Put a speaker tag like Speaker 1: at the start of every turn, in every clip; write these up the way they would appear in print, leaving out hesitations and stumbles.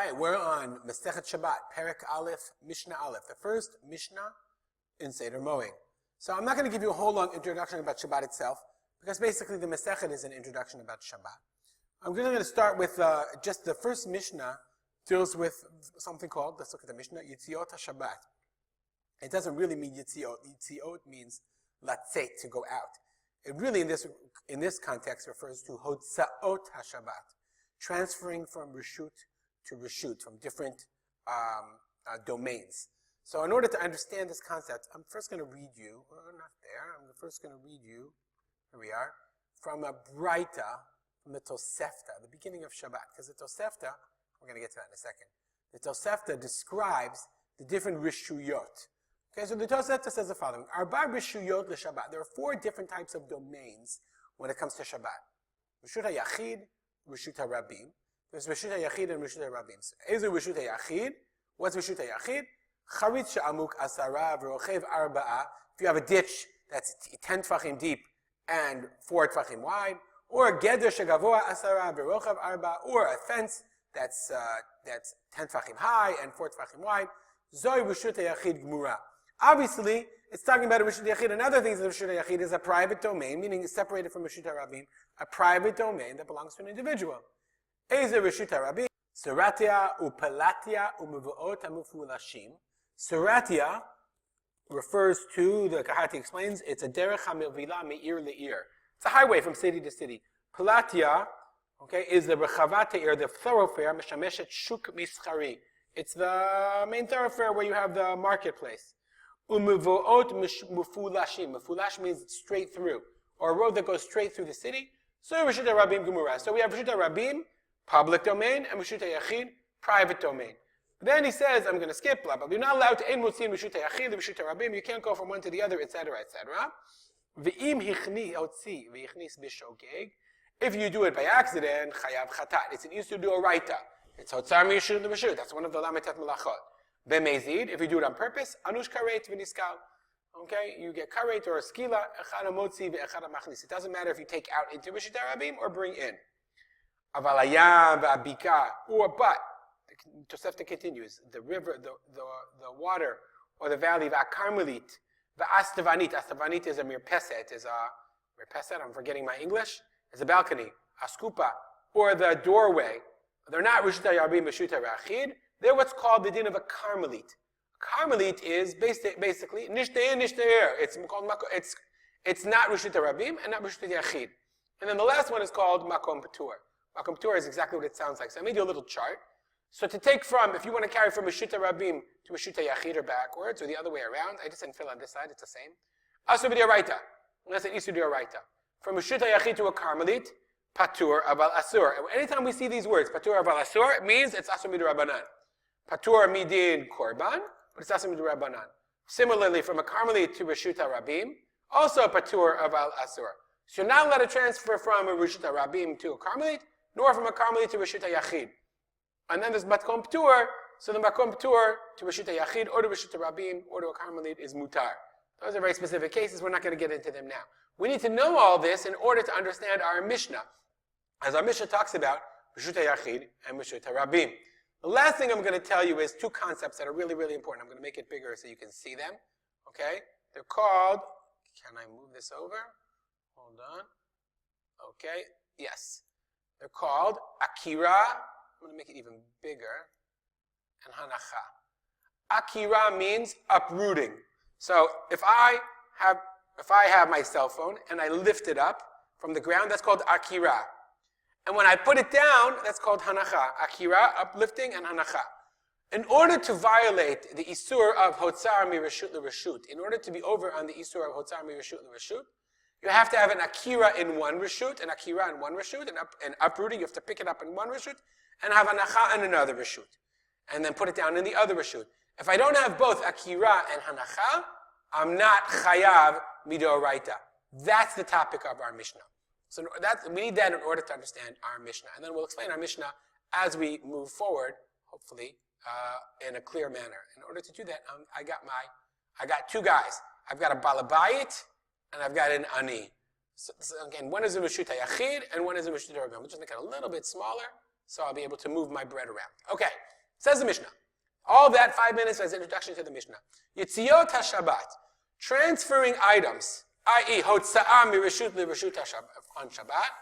Speaker 1: Okay, we're on Masechet Shabbat, Perek Aleph, Mishnah Aleph, the first Mishnah in Seder Mowing. So I'm not going to give you a whole long introduction about Shabbat itself, because basically the Masechet is an introduction about Shabbat. I'm going to start with just the first Mishnah deals with something called, let's look at the Mishnah, Yitziot HaShabbat. It doesn't really mean Yitziot. Yitziot means latzet, to go out. It really, in this context, refers to Hotzaot HaShabbat, transferring from Reshut to Reshut, from different domains. So in order to understand this concept, I'm first going to read you, not there, I'm first going to read you, here we are, from a Braita, from the Tosefta, the beginning of Shabbat. Because the Tosefta, we're going to get to that in a second, the Tosefta describes the different Rishuyot. Okay, so the Tosefta says the following, Arba Rishuyot l'Shabbat. There are 4 different types of domains when it comes to Shabbat. Reshut HaYachid, Reshut HaRabim. There's Reshut HaYachid and Reshut HaRabim. So, Ezu Reshut HaYachid. What's Reshut HaYachid? Charitz she'amuk asara v'rochev arba'a. If you have a ditch that's 10 tfachim deep and 4 tfachim wide, or geder shegavoa asara v'rochev arba'a, or a fence that's 10 tfachim high and 4 tfachim wide. Zoi Reshut HaYachid Gmura. Obviously, it's talking about a Reshut HaYachid. Another thing is that Reshut HaYachid is a private domain, meaning it's separated from Reshut HaRabim, a private domain that belongs to an individual. Eze Reshut HaRabim, Seratia upalatia umuvuot hamufulashim. Seratia refers to, the Kahati explains, it's a derech hamilvila me'ir le'ir. It's a highway from city to city. Palatia, okay, is the rechavat eir, the thoroughfare, meshameshet shuk mischari. It's the main thoroughfare where you have the marketplace. Umuvuot mufulashim. Mufulash means straight through, or a road that goes straight through the city. So Reshut HaRabim Gemura. So we have Reshut HaRabim, public domain, and Reshut HaYachid, private domain. But then he says, I'm going to skip, blah, blah. You're not allowed to ein motzin Reshut HaYachid, Reshut HaRabim. You can't go from one to the other, etc., etc. V'im hichni otzi v'yichnis b'shogeg. If you do it by accident, chayav chatat. It's an easy to do a raita. It's hotzar miyishut l'reshut. That's one of the lametet melachot. B'mezid, if you do it on purpose, anush karet v'niskal. Okay, you get karet or a skila, echad motzi ve'echad machnis. It doesn't matter if you take out into Reshut HaRabim or bring in. Avalaya v'abika, but the Tosefta continues, the river, the water, or the valley, v'akarmelit, v'astavanit. Astavanit is a mirpeset, I'm forgetting my English, is a balcony, a skupa, or the doorway. They're not Reshut HaRabim, Reshut HaYachid. They're what's called the din of a karmelit. Karmelit is basically nishteir. It's not Reshut HaRabim and not Reshut HaYachid. And then the last one is called makom patur. Makom patur is exactly what it sounds like. So I made you a little chart. So to take from, if you want to carry from Reshut HaRabim to Reshut HaYachid or backwards, or the other way around, I just didn't fill on this side, it's the same. Asur b'dioraita. Unless it isur dioraita. From Reshut HaYachid to a karmelit, patur aval asur. Anytime we see these words, patur aval asur, it means it's asur midrabanan. Patur midin korban, but it's asur midrabanan. Similarly, from a karmelit to Reshut HaRabim, also patur aval asur. So you're not allowed to transfer from a Reshut HaRabim to a karmelit, nor from a karmelit to Reshut HaYachid. And then there's makom patur, so the makom patur to Reshut HaYachid or to Reshut HaRabim or to a karmelit is mutar. Those are very specific cases, we're not going to get into them now. We need to know all this in order to understand our Mishnah. As our Mishnah talks about Reshut HaYachid and Reshut HaRabim. The last thing I'm going to tell you is 2 concepts that are really, really important. I'm going to make it bigger so you can see them. Okay? They're called, can I move this over? Hold on. Okay. Yes. They're called Akira. I'm going to make it even bigger. And Hanacha. Akira means uprooting. So if I have my cell phone and I lift it up from the ground, that's called Akira. And when I put it down, that's called Hanacha. Akira, uplifting, and Hanacha. In order to violate the Isur of Hotzar mi Reshut l'Reshut, in order to be over on the Isur of Hotzar mi Reshut l'Reshut, you have to have an Akira in one Reshut, an Akira in one Reshut, and uprooting, you have to pick it up in one Reshut, and have Hanacha in another Reshut. And then put it down in the other Reshut. If I don't have both Akira and Hanacha, I'm not Chayav Midoraita. That's the topic of our Mishnah. So we need that in order to understand our Mishnah. And then we'll explain our Mishnah as we move forward, hopefully, in a clear manner. In order to do that, I got 2 guys. I've got a Balabayit and I've got an Ani. So again, one is a Reshut HaYachid and one is a Reshut HaRabim. I'll just make it a little bit smaller so I'll be able to move my bread around. Okay, Says the Mishnah. All that 5 minutes as introduction to the Mishnah. Yitziot HaShabbat, transferring items, i.e. Hotza'ah mireshut lireshut on Shabbat.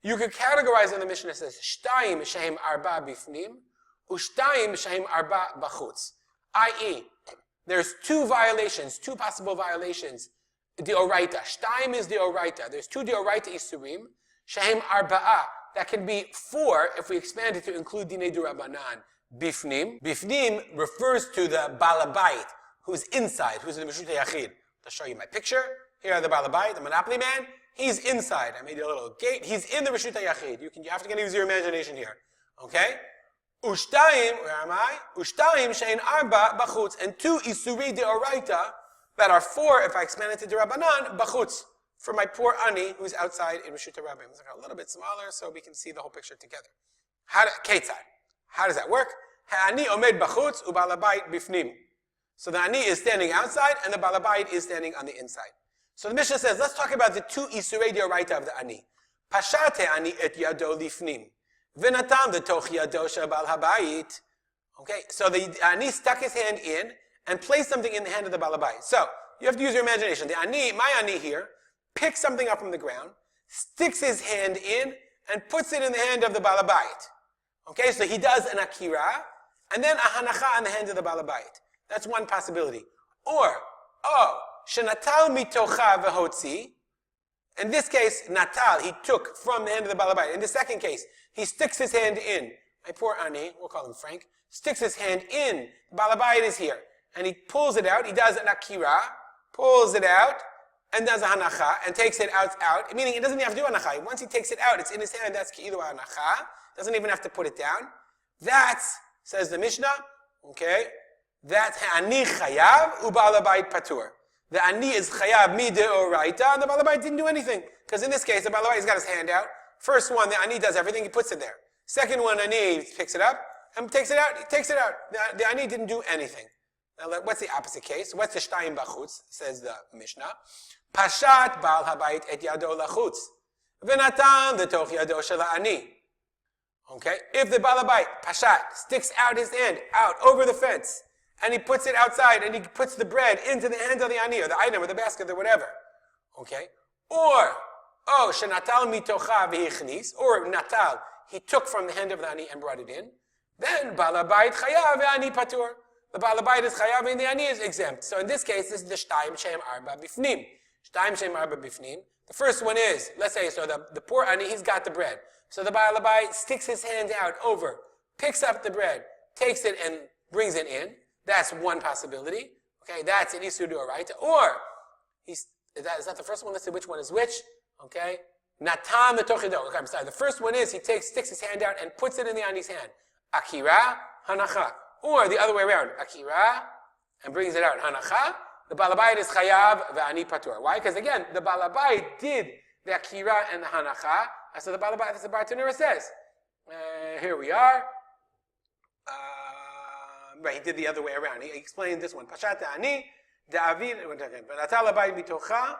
Speaker 1: You could categorize in the Mishnah, it says, Shtayim shehem arba bifnim, Ushtaim shehem arba bachutz. I.e., there's two possible violations. Deoraita. Shtayim is deoraita. There's two deoraita isurim. Shehem arba'ah. That can be 4 if we expand it to include dinei durabanan. Bifnim. Bifnim refers to the balabait, who's inside, who's in the Reshut Yachid. I'll show you my picture. Here are the balabait, the monopoly man. He's inside. I made a little gate. He's in the Reshut Yachid. You have to use your imagination here. Okay? Ushtaim, where am I? Ushtaim shein arba bachutz. And 2 isuri deoraita that are 4 if I expand it to derabanan bachutz. For my poor ani who's outside in Reshut Rabbim. It's a little bit smaller so we can see the whole picture together. How does that work? Ha'ani omed bachutz u'balabait bifnim. So the ani is standing outside and the balabait is standing on the inside. So the Mishnah says, let's talk about the 2 isurei deoraita of the ani. Pashate ani et yado lifnim. V'natam v'toch yado shebal habayit. Okay, so the ani stuck his hand in and placed something in the hand of the balabait. So you have to use your imagination. The ani, my ani here, picks something up from the ground, sticks his hand in, and puts it in the hand of the balabait. Okay, so he does an akira, and then a hanacha in the hand of the balabait. That's one possibility. Or, shenatal mitocha v'hotzi. In this case, natal, he took from the hand of the balabait. In the second case, he sticks his hand in. My poor ani, we'll call him Frank, sticks his hand in. The balabait is here. And he pulls it out, he does an akira, pulls it out, and does a hanacha, and takes it out, meaning he doesn't even have to do hanacha. Once he takes it out, it's in his hand, that's ki'ilu hanacha. Doesn't even have to put it down. That's, says the Mishnah, okay, that's ha'ani chayav u'balabait patur. The ani is chayav mi de'oraita, and the balabait didn't do anything. Because in this case, the balabait has got his hand out. First one, the ani does everything, he puts it there. Second one, ani picks it up, and takes it out, he takes it out. The ani didn't do anything. Now, what's the opposite case? What's the shtayim bachutz? Says the Mishnah. Pashat bal habayit et yado lachutz. V'natan v'toch yado shel ani. Okay? If the balabait, pashat, sticks out his hand, out, over the fence, and he puts it outside, and he puts the bread into the hand of the ani, or the item, or the basket, or whatever. Okay? Or, shenatal mitocha v'hichnis, or natal, he took from the hand of the ani and brought it in, then balabait chayav ve'ani patur. The balabait is chayav and the ani is exempt. So in this case, this is the shtayim shem arba bifnim. Shtayim shem arba bifnim. The first one is, let's say, so the poor ani, he's got the bread. So the balabait sticks his hand out over, picks up the bread, takes it and brings it in. That's one possibility. Okay, that's an isur d'oraita. Or, is that the first one? Let's see which one is which. Okay, natam v'tochido. Okay, I'm sorry. The first one is he sticks his hand out and puts it in the ani's hand. Akira, hanacha. Or the other way around, akira, and brings it out, hanacha. The balabait is chayav ve'ani patur. Why? Because again, the balabait did the akira and the hanacha. So the balabait, as the bartender says. Here we are. Right, he did the other way around. He explained this one. Pashat ani, da'avid, v'natal habayit mitocha.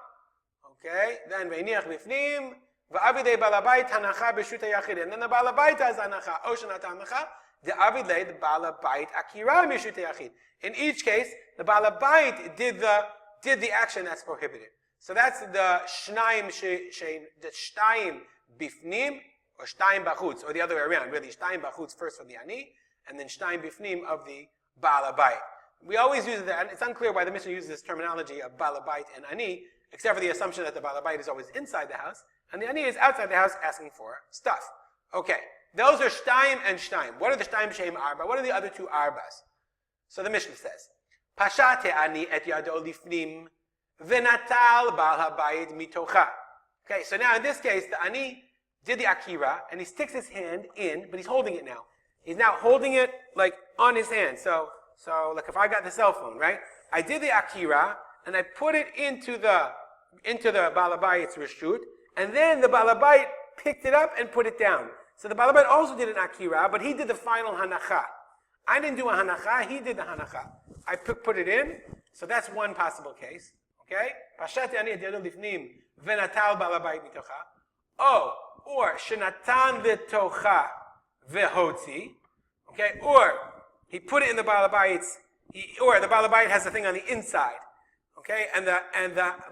Speaker 1: Okay, then ve'iniach bifnim, va'avidei balabait hanacha b'shut ha'yachid. And then the balabait has hanacha, o shenat hanacha. The avidle, the balabait akira mishut yachid. In each case, the balabait did the action that's prohibited. So that's the shtayim bifnim or shtayim bachutz, or the other way around. Really, shtayim bachutz first for the ani, and then shtayim bifnim of the balabait. We always use that. It's unclear why the Mishnah uses this terminology of balabait and ani, except for the assumption that the balabait is always inside the house, and the ani is outside the house asking for stuff. Okay. Those are shtayim and shtayim. What are the shtayim sheim arba? What are the other 2 arbas? So the Mishnah says, Pashate ani et yado lifnim v'natal bal habayit mitocha. Okay, so now in this case, the ani did the akira, and he sticks his hand in, but he's holding it now. He's now holding it like on his hand. So like if I got the cell phone, right? I did the akira, and I put it into the balabayit's reshut, and then the balabait picked it up and put it down. So the balabait also did an akira, but he did the final hanacha. I didn't do a hanacha, he did the hanacha. I put it in, so that's one possible case. Okay? Pashati ani et yado lifnim v'natal balabait mitocha. Or shenatan v'tocha v'hotzi. Okay? Or he put it in the Balabayit's, or the Balabayit has the thing on the inside. Okay, and the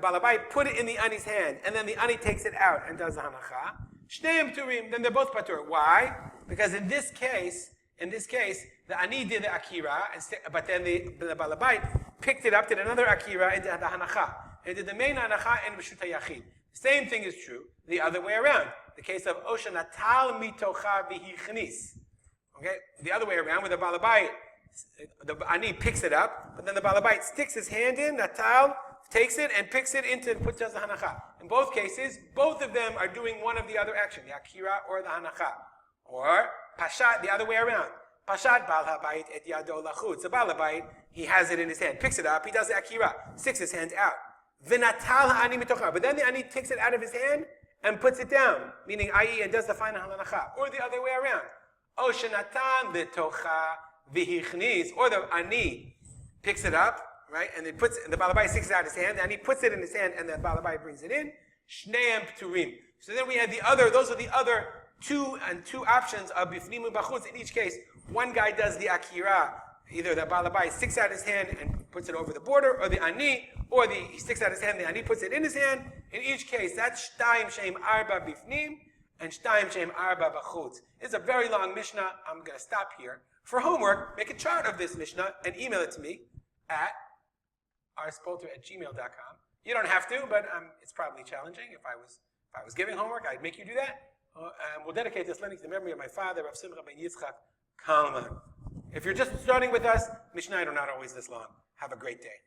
Speaker 1: Balabayit put it in the Ani's hand, and then the Ani takes it out and does the hanacha. Shneim turim, then they're both patur. Why? Because in this case, the Ani did the akira, but then the Balabayit picked it up, did another akira, and did the hanacha. And did the main hanacha and b'shuta yachid. The same thing is true the other way around. The case of Osha natal mitocha v'hichnis. Okay, the other way around, where the Balabayit, the Ani picks it up, but then the Balabayit sticks his hand in, Natal takes it and picks it into and puts it as the hanacha. In both cases, both of them are doing one of the other action, the akira or the hanacha. Or pashat, the other way around. Pashat bal habayit et yado lachutz. The Balabayit, he has it in his hand, picks it up, he does the akira, sticks his hand out. V'natal ha'ani mitocha. But then the Ani takes it out of his hand and puts it down, meaning i.e. and does the final hanacha. Or the other way around. Osha natan v'tocha v'hichnis, or the Ani picks it up, right, and it puts it, and the Balabayit sticks it out of his hand, and he puts it in his hand, and the Balabayit brings it in. Shneim pturim. So then we have the other, those are the other two options of bifnim and bachutz. In each case, one guy does the akira, either the Balabayit sticks out his hand and puts it over the border, or the Ani, or he sticks out his hand, the Ani puts it in his hand. In each case, that's shtayim sheim arba bifnim, and shtayim sheim arba bachutz. It's a very long Mishnah. I'm going to stop here. For homework, make a chart of this Mishnah and email it to me at rspolter@gmail.com. You don't have to, but it's probably challenging. If I was giving homework, I'd make you do that. And we'll dedicate this learning to the memory of my father, Rav Simcha ben Yitzchak Kalman. If you're just starting with us, Mishnah are not always this long. Have a great day.